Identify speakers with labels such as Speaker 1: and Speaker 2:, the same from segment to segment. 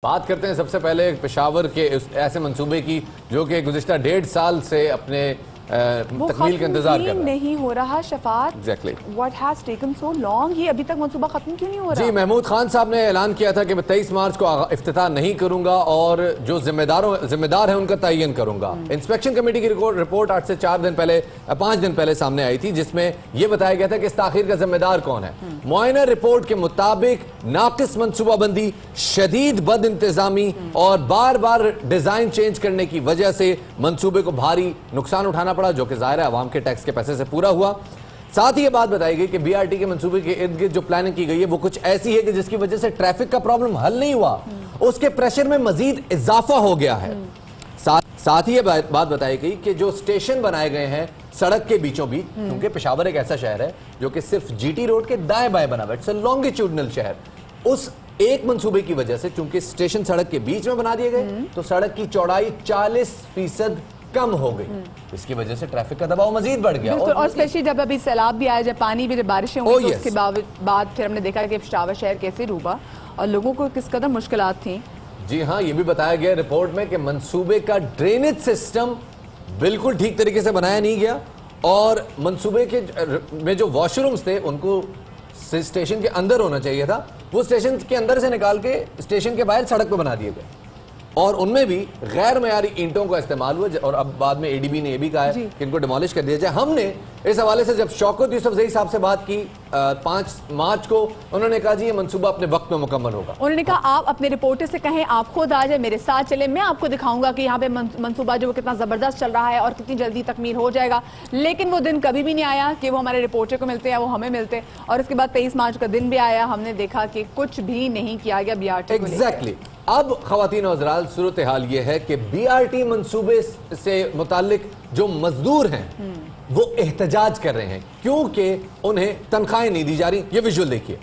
Speaker 1: بات کرتے ہیں سب سے پہلے پشاور کے ایسے منصوبے کی جو کہ گزشتہ 1.5 سال سے اپنے تکمیل کا انتظار کر رہا ہے.
Speaker 2: نہیں ہو رہا شفاعت.
Speaker 1: Exactly.
Speaker 2: What has taken so long؟ یہ ابھی تک منصوبہ ختم کیوں نہیں ہو رہا؟
Speaker 1: جی محمود خان صاحب نے اعلان کیا تھا کہ میں 23 مارچ کو افتتاح نہیں کروں گا اور جو ذمہ دار ہیں ان کا تعین کروں گا. انسپیکشن کمیٹی کی رپورٹ 8 سے 5 دن پہلے سامنے آئی تھی جس میں یہ بتایا گیا تھا کہ اس تاخیر کا ذمہ دار کون ہے. معائنہ رپورٹ کے مطابق ناقص منصوبہ بندی، شدید بد انتظامی اور بار بار ڈیزائن چینج کرنے کی وجہ سے منصوبے کو بھاری نقصان اٹھانا پڑا، جو کہ ظاہر ہے عوام کے ٹیکس کے پیسے سے پورا ہوا. ساتھ ہی یہ بات بتائی گئی کہ بی آر ٹی کے منصوبے کے ارد گرد جو پلاننگ کی گئی ہے وہ کچھ ایسی ہے کہ جس کی وجہ سے ٹریفک کا پرابلم حل نہیں ہوا، اس کے پریشر میں مزید اضافہ ہو گیا ہے. ساتھ ہی یہ بات بتائی گئی کہ جو سٹیشن بنائے گئے ہیں سڑک کے بیچوں بیچ، کیونکہ پشاور ایک ایسا شہر ہے جو کہ صرف جی ٹی روڈ کے دائیں بائیں بنا ہوا ہے، اٹس اے لانگیٹیوڈنل شہر. اس ایک منصوبے کی وجہ سے چونکہ سٹیشن سڑک کے بیچ میں بنا دیے گئے تو سڑک کی چوڑائی 40% کم ہو گئی، اس کی وجہ سے ٹریفک کا دباؤ مزید بڑھ گیا.
Speaker 2: اور اسپیشلی جب ابھی سیلاب بھی آیا، جب پانی بھی، جب بارشیں ہوئی تو اس کے بعد پھر ہم نے دیکھا کہ پشاور شہر کیسے ڈوبا اور لوگوں کو کس قدر مشکلات تھیں. جی
Speaker 1: ہاں، یہ بھی بتایا گیا رپورٹ میں کہ منصوبے کا ڈرینیج سسٹم بالکل ٹھیک طریقے سے بنایا نہیں گیا اور منصوبے کے میں جو واش رومز تھے ان کو اسٹیشن کے اندر ہونا چاہیے تھا، وہ اسٹیشن کے اندر سے نکال کے اسٹیشن کے باہر سڑک پہ بنا دیے گئے اور ان میں بھی غیر معیاری اینٹوں کا استعمال ہوا. اور اب بعد میں اے ڈی بی نے یہ بھی کہا ہے کہ ان کو ڈیمالش کر دیا جائے. ہم نے اس حوالے سے جب شوکت یوسفزئی صاحب سے بات کی 5 مارچ کو، انہوں نے کہا جی یہ منصوبہ اپنے وقت میں مکمل ہوگا.
Speaker 2: انہوں نے کہا آپ اپنے رپورٹر سے کہیں آپ خود آ جائیں، میرے ساتھ چلیں، میں آپ کو دکھاؤں گا کہ یہاں پہ منصوبہ جو کتنا زبردست چل رہا ہے اور کتنی جلدی تکمیل ہو جائے گا. لیکن وہ دن کبھی بھی نہیں آیا کہ وہ ہمارے رپورٹر کو ملتے ہیں، وہ ہمیں ملتے. اور اس کے بعد 23 مارچ کا دن بھی آیا، ہم نے دیکھا کہ کچھ بھی نہیں کیا گیا بی آر ٹی کو لے کر.
Speaker 1: اب خواتین و حضرات صورتحال یہ ہے کہ بی آر ٹی منصوبے سے متعلق جو مزدور ہیں وہ احتجاج کر رہے ہیں کیونکہ انہیں تنخواہیں نہیں دی جا رہی. یہ ویژول دیکھیے.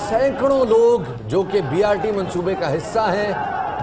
Speaker 1: سینکڑوں لوگ جو کہ بی آر ٹی منصوبے کا حصہ ہیں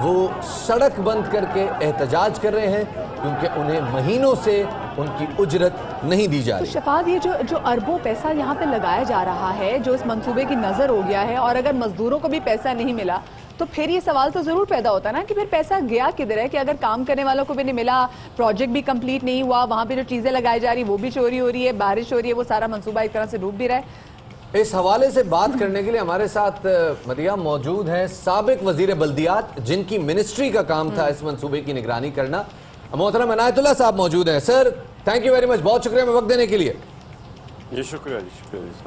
Speaker 1: وہ سڑک بند کر کے احتجاج کر رہے ہیں کیونکہ انہیں مہینوں سے ان کی اجرت نہیں دی جا رہی.
Speaker 2: تو شفاعت، یہ جو اربوں پیسہ یہاں پہ لگایا جا رہا ہے، جو اس منصوبے کی نظر ہو گیا ہے، اور اگر مزدوروں کو بھی پیسہ نہیں ملا تو پھر یہ سوال تو ضرور پیدا ہوتا نا کہ پھر پیسہ گیا کدھر ہے؟ کہ اگر کام کرنے والوں کو بھی نہیں ملا، پروجیکٹ بھی کمپلیٹ نہیں ہوا، وہاں پہ جو چیزیں لگائی جا رہی وہ بھی چوری ہو رہی ہے، بارش ہو رہی ہے، وہ سارا منصوبہ ایک طرح سے ڈوب بھی رہا ہے.
Speaker 1: اس حوالے سے بات کرنے کے لیے ہمارے ساتھ مدیہ موجود ہیں سابق وزیر بلدیات جن کی منسٹری کا کام تھا اس منصوبے کی نگرانی کرنا. محترم عنایت اللہ صاحب موجود ہیں. Sir thank you very much, بہت شکریہ میں وقت دینے کے لیے.
Speaker 3: جی شکریہ.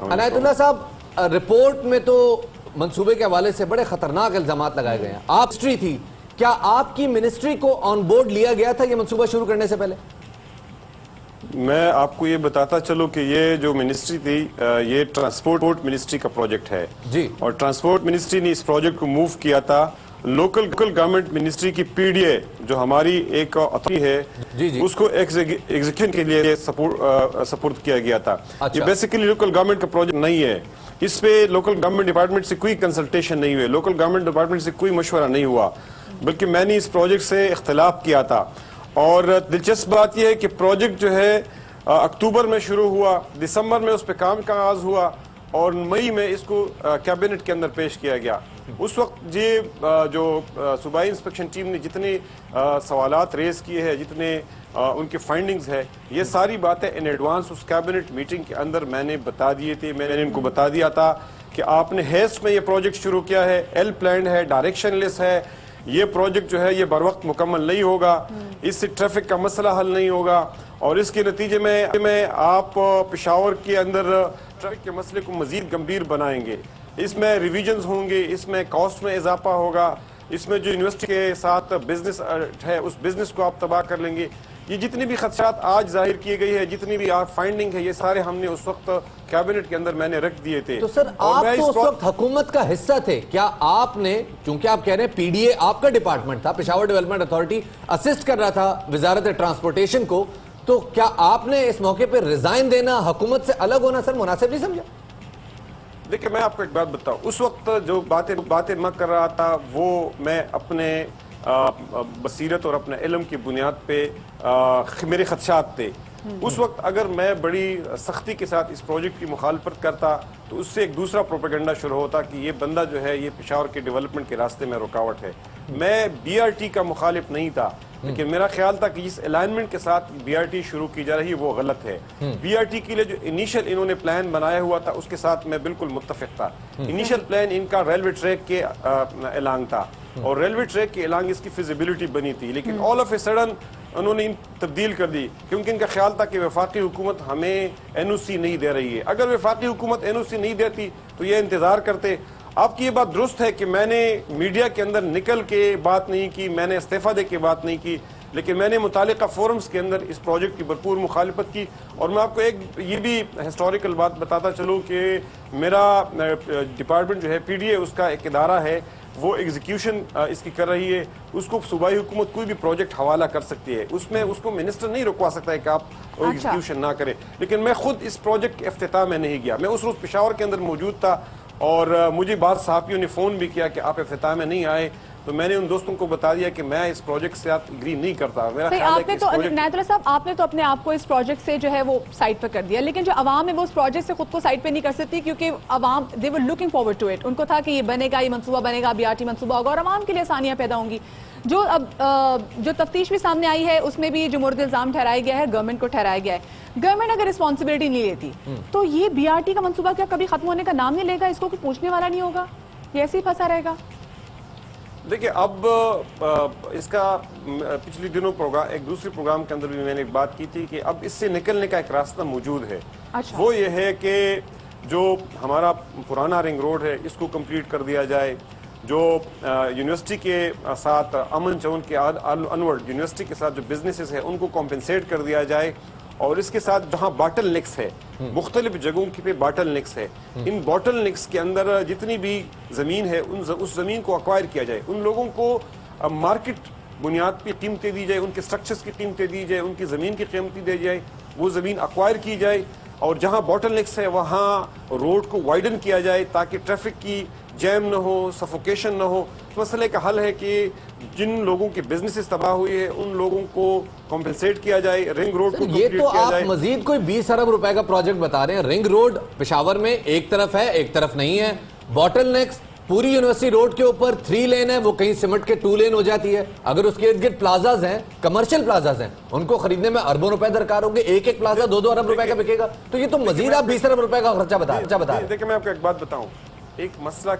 Speaker 1: عنایت اللہ صاحب، رپورٹ میں تو منصوبے کے حوالے سے بڑے خطرناک الزامات لگائے گئے ہیں. آپ منسٹری تھی، کیا آپ کی منسٹری کو آن بورڈ لیا گیا تھا یہ منصوبہ شروع کرنے سے پہلے؟
Speaker 3: میں آپ کو یہ بتاتا چلوں کہ یہ جو منسٹری تھی یہ ٹرانسپورٹ منسٹری کا پروجیکٹ ہے
Speaker 1: جی، اور
Speaker 3: ٹرانسپورٹ منسٹری نے اس پروجیکٹ کو موو کیا تھا لوکل گورنمنٹ منسٹری کی پی ڈی اے جو ہماری ایک اتھارٹی ہے اس کو ایگزیکیوشن کے لیے سپورٹ کیا گیا تھا. یہ بیسیکلی لوکل گورنمنٹ کا پروجیکٹ نہیں ہے، اس پہ لوکل گورنمنٹ ڈپارٹمنٹ سے کوئی کنسلٹیشن نہیں ہوئی، لوکل گورنمنٹ ڈپارٹمنٹ سے کوئی مشورہ نہیں ہوا، بلکہ میں نے اس پروجیکٹ سے اختلاف کیا تھا. اور دلچسپ بات یہ ہے کہ پروجیکٹ جو ہے اکتوبر میں شروع ہوا، دسمبر میں اس پہ کام کا آغاز ہوا اور مئی میں اس کو کیبنٹ کے اندر پیش کیا گیا. اس وقت جو صوبائی انسپیکشن ٹیم نے جتنے سوالات ریز کیے ہیں، جتنے ان کے فائنڈنگز ہے، یہ ساری باتیں ان ایڈوانس اس کیبنٹ میٹنگ کے اندر میں نے بتا دیے تھے. میں نے ان کو بتا دیا تھا کہ آپ نے ہیسٹ میں یہ پروجیکٹ شروع کیا ہے، ایل پلانڈ ہے، ڈائریکشن لیس ہے، یہ پروجیکٹ جو ہے یہ بر وقت مکمل نہیں ہوگا، اس سے ٹریفک کا مسئلہ حل نہیں ہوگا اور اس کے نتیجے میں آپ پشاور کے اندر ٹریفک کے مسئلے کو مزید گمبھیر بنائیں گے. اس میں ریویژنز ہوں گے، اس میں کاسٹ میں اضافہ ہوگا، اس میں جو یونیورسٹی کے ساتھ بزنس ہے اس بزنس کو آپ تباہ کر لیں گے. یہ جتنی بھی خدشات آج ظاہر کیے گئی ہے، جتنی بھی فائنڈنگ ہے، یہ سارے ہم نے اس وقت کیبنٹ کے اندر میں نے رکھ دیے تھے.
Speaker 1: تو سر آپ تو اس وقت حکومت کا حصہ تھے، کیا آپ نے، چونکہ آپ کہہ رہے ہیں پی ڈی اے آپ کا ڈپارٹمنٹ تھا، پشاور ڈیولپمنٹ اتھارٹی اسسٹ کر رہا تھا وزارت ٹرانسپورٹیشن کو، تو کیا آپ نے اس موقع پہ ریزائن دینا، حکومت سے الگ ہونا سر مناسب نہیں سمجھا؟
Speaker 3: دیکھیں میں آپ کو ایک بات بتاؤں، اس وقت جو باتیں میں کر رہا تھا وہ میں اپنے بصیرت اور اپنے علم کی بنیاد پہ میرے خدشات تھے. اس وقت اگر میں بڑی سختی کے ساتھ اس پروجیکٹ کی مخالفت کرتا تو اس سے ایک دوسرا پروپیگنڈا شروع ہوتا کہ یہ بندہ جو ہے یہ پشاور کے ڈیولپمنٹ کے راستے میں رکاوٹ ہے. میں بی آر ٹی کا مخالف نہیں تھا, لیکن میرا خیال تھا کہ جس الائنمنٹ کے ساتھ بی آر ٹی شروع کی جا رہی ہے وہ غلط ہے. بی آر ٹی کے لیے جو انیشل انہوں نے پلان بنایا ہوا تھا اس کے ساتھ میں بالکل متفق تھا. انیشل پلان ان کا ریلوے ٹریک کے الانگ تھا اور ریلوے ٹریک کے الانگ اس کی فیزیبلٹی بنی تھی, لیکن آل آف اے سڈن انہوں نے تبدیل کر دی کیونکہ ان کا خیال تھا کہ وفاقی حکومت ہمیں این او سی نہیں دے رہی ہے. اگر وفاقی حکومت این او سی نہیں دیتی تو یہ انتظار کرتے. آپ کی یہ بات درست ہے کہ میں نے میڈیا کے اندر نکل کے بات نہیں کی, میں نے استعفیٰ دے کے بات نہیں کی, لیکن میں نے متعلقہ فورمز کے اندر اس پروجیکٹ کی بھرپور مخالفت کی. اور میں آپ کو ایک یہ بھی ہسٹوریکل بات بتاتا چلوں کہ میرا ڈپارٹمنٹ جو ہے پی ڈی اے اس کا ایک ادارہ ہے, وہ ایگزیکیوشن اس کی کر رہی ہے. اس کو صوبائی حکومت کوئی بھی پروجیکٹ حوالہ کر سکتی ہے, اس میں اس کو منسٹر نہیں رکوا سکتا ہے کہ آپ ایگزیکیوشن نہ کریں. لیکن میں خود اس پروجیکٹ کے افتتاح میں نہیں گیا. میں اس روز پشاور کے اندر موجود تھا اور مجھے بعض صحافیوں نے فون بھی کیا کہ آپ افتتاح میں نہیں آئے, تو میں نے ان دوستوں کو بتا دیا کہ میں اس پروجیکٹ سے اگری نہیں کرتا. میرا خیال ہے کہ
Speaker 2: عنایت اللہ صاحب آپ نے تو اپنے آپ کو اس پروجیکٹ سے جو ہے وہ سائٹ پہ کر دیا, لیکن جو عوام ہے وہ اس پروجیکٹ سے خود کو سائٹ پہ نہیں کر سکتی کیونکہ عوام they were looking forward to it. ان کو تھا کہ یہ بنے گا, یہ منصوبہ بنے گا, بی آر ٹی منصوبہ ہوگا اور عوام کے لیے آسانیاں پیدا ہوں گی. جو اب جو تفتیش بھی سامنے آئی ہے اس میں بھی جو مورد الزام ٹھہرایا گیا ہے گورنمنٹ کو ٹھہرایا گیا ہے. گورنمنٹ اگر رسپانسبلٹی نہیں لیتی تو یہ بی آر ٹی کا منصوبہ کیا کبھی ختم ہونے کا نام نہیں لے گا؟ اس کو کوئی پوچھنے والا نہیں ہوگا, یہ ایسے ہی پھنسا رہے گا؟
Speaker 3: دیکھیں اب اس کا پچھلی دنوں ایک دوسرے پروگرام کے اندر بھی میں نے بات کی تھی کہ اب اس سے نکلنے کا ایک راستہ موجود ہے. وہ یہ ہے کہ جو ہمارا پرانا رنگ روڈ ہے اس کو کمپلیٹ کر دیا جائے, جو یونیورسٹی کے ساتھ امن چون کے انورڈ یونیورسٹی کے ساتھ جو بزنسز ہیں ان کو کمپنسیٹ کر دیا جائے, اور اس کے ساتھ جہاں باٹل نکس ہے مختلف جگہوں پہ باٹل نکس ہے, ان باٹل نکس کے اندر جتنی بھی زمین ہے اس زمین کو ایکوائر کیا جائے. ان لوگوں کو مارکیٹ بنیاد پہ قیمتیں دی جائے, ان کے سٹرکچرز کی قیمتیں دی جائے, ان کی زمین کی قیمتیں دی جائے, وہ زمین ایکوائر کی جائے, اور جہاں باٹل نکس ہے وہاں روڈ کو وائڈن کیا جائے تاکہ ٹریفک کی جیم نہ ہو, سفوکیشن نہ ہو. مسئلے کا حل ہے کہ جن لوگوں کے بزنسز تباہ ہوئی ہے ان لوگوں کو کمپنسیٹ کیا جائے, رنگ روڈ کو
Speaker 1: یہ تو آپ مزید کوئی 20 ارب روپے کا پروجیکٹ بتا رہے ہیں. رنگ روڈ پشاور میں ایک طرف ہے ایک طرف نہیں ہے. باٹل نیکس پوری یونیورسٹی روڈ کے اوپر 3 لین ہے, وہ کہیں سمٹ کے 2 لین ہو جاتی ہے. اگر اس کے ارد گرد پلازاز ہیں, کمرشل پلازاز ہیں, ان کو خریدنے میں اربوں روپے درکار ہوں گے. ایک پلازا 2-2 ارب روپے کا بکے گا, تو یہ تو مزید آپ 20 ارب روپے کا خرچہ بتا رہے ہیں.
Speaker 3: دیکھیں میں آپ کو ایک بات بتاؤں, ایک مسئلہ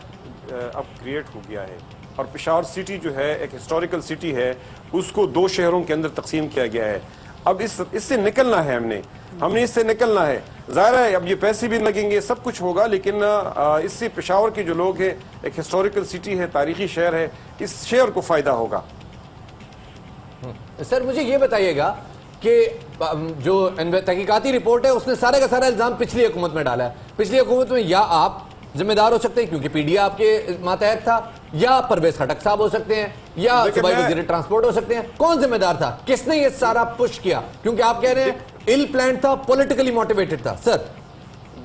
Speaker 3: اب کریٹ ہو گیا ہے اور پشاور سٹی جو ہے ایک ہسٹوریکل سٹی ہے, اس کو 2 شہروں کے اندر تقسیم کیا گیا ہے. اب اس سے نکلنا ہے, ہم نے اس سے نکلنا ہے. ظاہر ہے اب یہ پیسے بھی لگیں گے, سب کچھ ہوگا, لیکن اس سے پشاور کے جو لوگ ہیں, ایک ہسٹوریکل سٹی ہے, تاریخی شہر ہے, اس شہر کو فائدہ ہوگا.
Speaker 1: سر مجھے یہ بتائیے گا کہ جو تحقیقاتی رپورٹ ہے اس نے سارے کا سارا الزام پچھلی حکومت میں ڈالا ہے. پچھلی حکومت میں یا آپ ذمہ دار ہو سکتے ہیں کیونکہ پی ڈی اے آپ کے ماتحت تھا, یا پرویز خٹک صاحب ہو سکتے ہیں, یا صوبائی وزیر ٹرانسپورٹ ہو سکتے ہیں. کون ذمہ دار تھا؟ کس نے یہ سارا پش کیا؟ کیونکہ آپ کہہ رہے ہیں ایل پلان تھا, پولیٹیکلی موٹیویٹڈ تھا. سر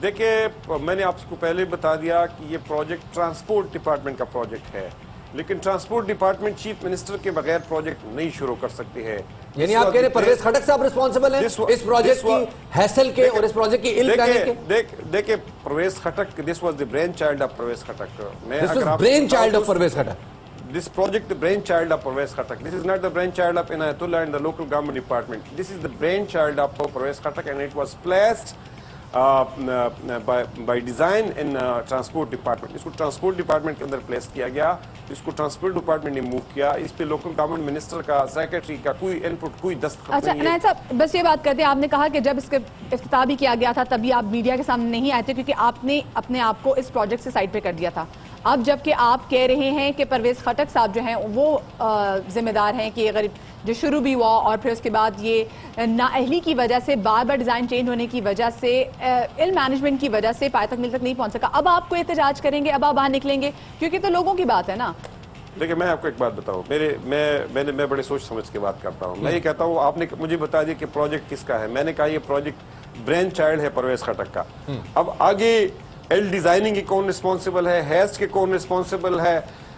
Speaker 3: دیکھیں میں نے آپ کو پہلے بتا دیا کہ یہ پروجیکٹ ٹرانسپورٹ ڈپارٹمنٹ کا پروجیکٹ ہے, لیکن ٹرانسپورٹ ڈپارٹمنٹ چیف منسٹر کے بغیر پروجیکٹ نہیں شروع کر سکتی ہے.
Speaker 1: یعنی آپ کہہ رہے ہیں پرویز خٹک صاحب رسپانسبل ہیں اس پروجیکٹ کی ہیسل کے اور اس پروجیکٹ کی ایل پلاننگ کے؟
Speaker 3: دیکھیں Pervez Khattak, this was the brain child of Pervez Khattak.
Speaker 1: This was brain child of Pervez Khattak.
Speaker 3: This project, the brainchild of Parvez Khattak. This is not the brainchild of Inayatullah and the local government department. This is the brainchild of Parvez Khattak, and it was placed by design in transport department. اس کو transport department کے اندر place کیا گیا, اس کو transport department نے move کیا. اس پہ local government minister کا, secretary کا کوئی انپٹ, کوئی دستخط نہیں ہے.
Speaker 2: اچھا عنایت صاحب بس یہ بات کرتے ہیں, آپ نے کہا کہ جب اس کے افتتاح بھی کیا گیا تھا تبھی آپ میڈیا کے سامنے نہیں آئے تھے کیونکہ آپ نے اپنے آپ کو اس پروجیکٹ سے سائڈ پہ کر دیا تھا. اب جبکہ آپ کہہ رہے ہیں کہ پرویز خٹک صاحب جو ہیں وہ ذمہ دار ہیں کہ اگر جو شروع بھی ہوا اور پھر اس کے بعد یہ نااہلی کی وجہ سے, بار بار ڈیزائن چینج ہونے کی وجہ سے, ایل مینجمنٹ کی وجہ سے پائے تک مل تک نہیں پہنچ سکا, اب آپ کو احتجاج کریں گے, اب آپ باہر نکلیں گے, کیونکہ تو لوگوں کی بات ہے نا.
Speaker 3: دیکھیں میں آپ کو ایک بات بتاؤں, میں بڑے سوچ سمجھ کے بات کرتا ہوں. میں یہ کہتا ہوں آپ نے مجھے بتا دیا کہ پروجیکٹ کس کا ہے. میں نے کہا یہ پروجیکٹ برین چائلڈ ہے پرویز خٹک کا. اب آگے ایل ڈیزائننگ کی کون رسپانسبل ہے, ہیسٹ کے کون رسپانسبل ہے,